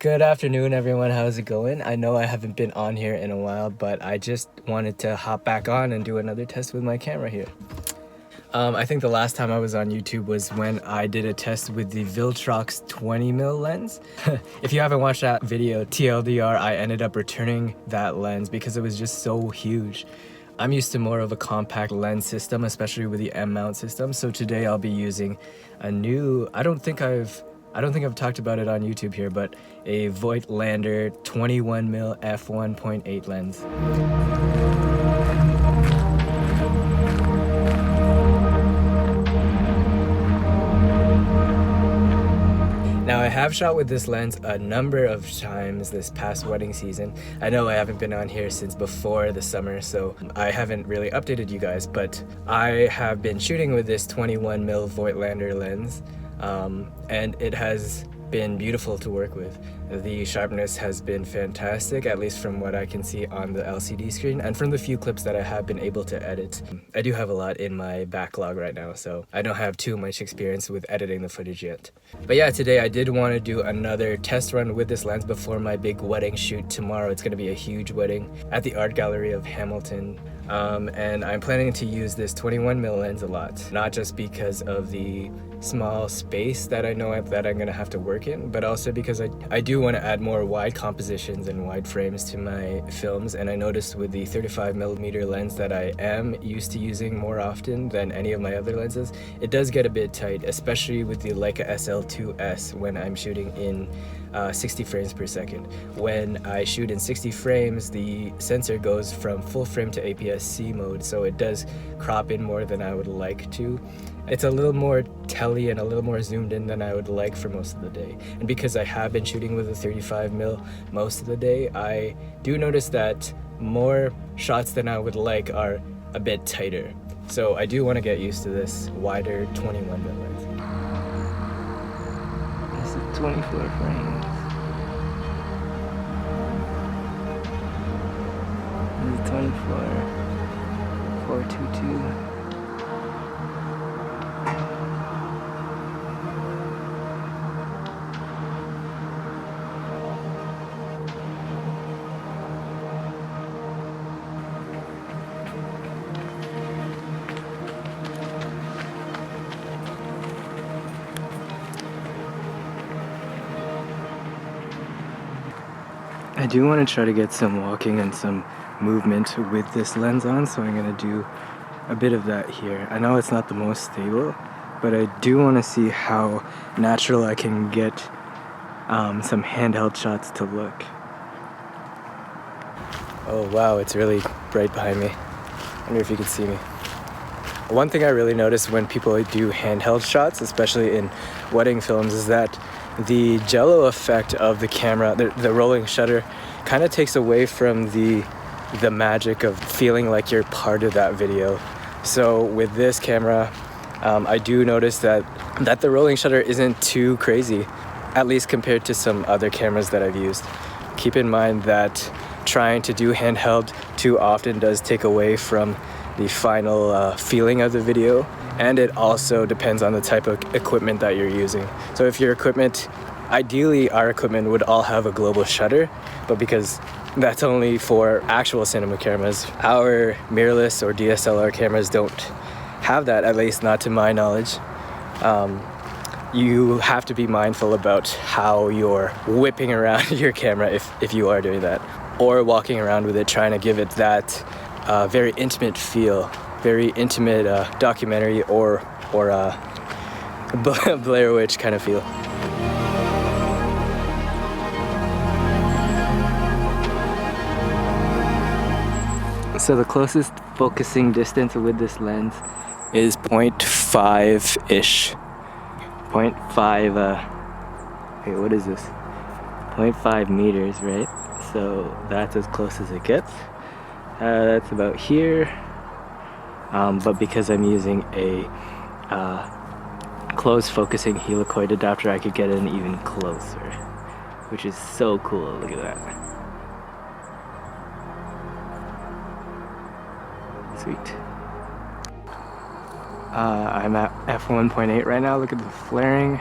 Good afternoon, everyone. How's it going? I know I haven't been on here in a while, but I just wanted to hop back on and do another test with my camera here. I think the last time I was on YouTube was when I did a test with the Viltrox 20mm lens. If you haven't watched that video, TLDR, I ended up returning that lens because it was just so huge. I'm used to more of a compact lens system, especially with the M-mount system. So today I'll be using a new, I don't think I've talked about it on YouTube here, but a Voigtlander 21mm f1.8 lens. Now, I have shot with this lens a number of times this past wedding season. I know I haven't been on here since before the summer, so I haven't really updated you guys, but I have been shooting with this 21mm Voigtlander lens. And it has been beautiful to work with. The sharpness has been fantastic, at least from what I can see on the LCD screen and from the few clips that I have been able to edit. I do have a lot in my backlog right now, so I don't have too much experience with editing the footage yet. But yeah, today I did want to do another test run with this lens before my big wedding shoot tomorrow. It's going to be a huge wedding at the Art Gallery of Hamilton. And I'm planning to use this 21mm lens a lot, not just because of the small space that I know that I'm gonna have to work in, but also because I do want to add more wide compositions and wide frames to my films. And I noticed with the 35mm lens that I am used to using more often than any of my other lenses, it does get a bit tight, especially with the Leica SL2S when I'm shooting in 60 frames per second. When I shoot in 60 frames, the sensor goes from full frame to APS-C mode, so it does crop in more than I would like to. It's a little more telly and a little more zoomed in than I would like for most of the day. And because I have been shooting with a 35mm most of the day, I do notice that more shots than I would like are a bit tighter. So I do want to get used to this wider 21mm lens. This is 24 frames. This is 24, 422. I do want to try to get some walking and some movement with this lens on, so I'm going to do a bit of that here. I know it's not the most stable, but I do want to see how natural I can get some handheld shots to look. Oh wow, it's really bright behind me. I wonder if you can see me. One thing I really notice when people do handheld shots, especially in wedding films, is that the jello effect of the camera, the rolling shutter, kind of takes away from the magic of feeling like you're part of that video. So with this camera, I do notice that the rolling shutter isn't too crazy, at least compared to some other cameras that I've used. Keep in mind that trying to do handheld too often does take away from the final feeling of the video, and it also depends on the type of equipment that you're using. So if your equipment, ideally our equipment would all have a global shutter, but because that's only for actual cinema cameras, our mirrorless or DSLR cameras don't have that, at least not to my knowledge. You have to be mindful about how you're whipping around your camera if you are doing that, or walking around with it, trying to give it that very intimate feel, very intimate documentary or Blair Witch kind of feel. So the closest focusing distance with this lens is 0.5-ish. 0.5, wait, what is this? 0.5 meters, right? So that's as close as it gets. That's about here. But because I'm using a close focusing helicoid adapter, I could get in even closer, which is so cool. Look at that. Sweet. I'm at f1.8 right now. Look at the flaring.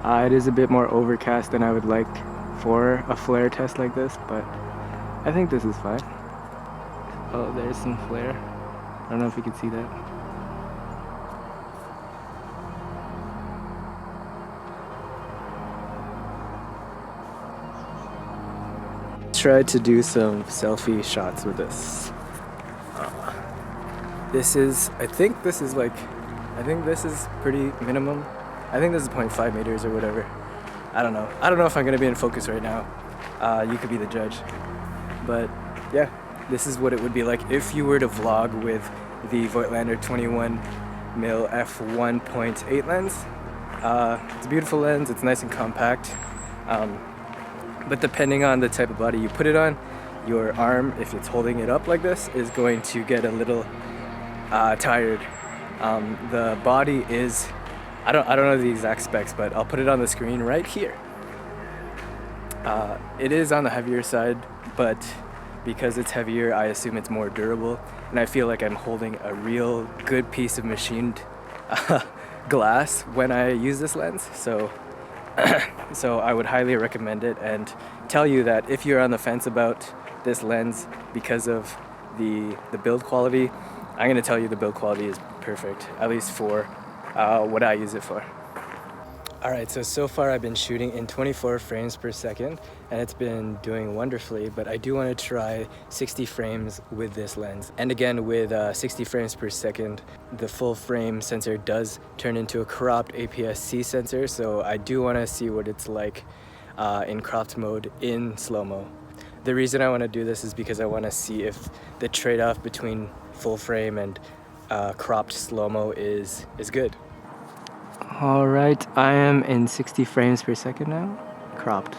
It is a bit more overcast than I would like for a flare test like this, but I think this is fine. Oh, there's some flare. I don't know if you can see that. Try to do some selfie shots with this. I think this is pretty minimum. I think this is 0.5 meters or whatever. I don't know if I'm gonna be in focus right now. You could be the judge. But yeah, this is what it would be like if you were to vlog with the Voigtlander 21mm f1.8 lens. It's a beautiful lens, it's nice and compact. But depending on the type of body you put it on, your arm, if it's holding it up like this, is going to get a little tired. The body is, I don't know the exact specs, but I'll put it on the screen right here. It is on the heavier side, but because it's heavier, I assume it's more durable, and I feel like I'm holding a real good piece of machined glass when I use this lens. So I would highly recommend it, and tell you that if you're on the fence about this lens because of the build quality, I'm gonna tell you the build quality is perfect, at least for what I use it for. Alright, so far I've been shooting in 24 frames per second, and it's been doing wonderfully, but I do want to try 60 frames with this lens. And again, with 60 frames per second, the full frame sensor does turn into a cropped APS-C sensor, so I do want to see what it's like in cropped mode in slow-mo. The reason I want to do this is because I want to see if the trade-off between full frame and cropped slow-mo is good. Alright, I am in 60 frames per second now, cropped.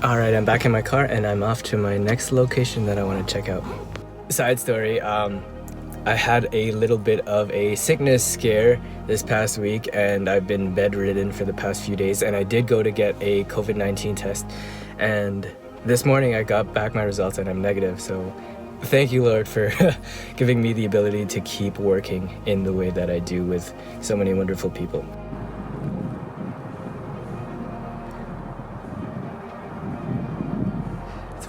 Alright, I'm back in my car and I'm off to my next location that I want to check out. Side story, I had a little bit of a sickness scare this past week and I've been bedridden for the past few days, and I did go to get a COVID-19 test, and this morning I got back my results and I'm negative, so thank you, Lord, for giving me the ability to keep working in the way that I do with so many wonderful people.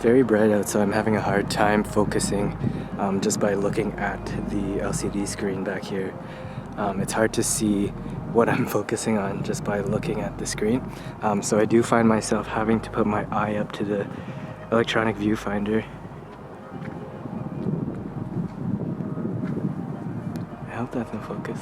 Very bright out, so I'm having a hard time focusing just by looking at the LCD screen back here. It's hard to see what I'm focusing on just by looking at the screen. So I do find myself having to put my eye up to the electronic viewfinder. I hope that's in focus.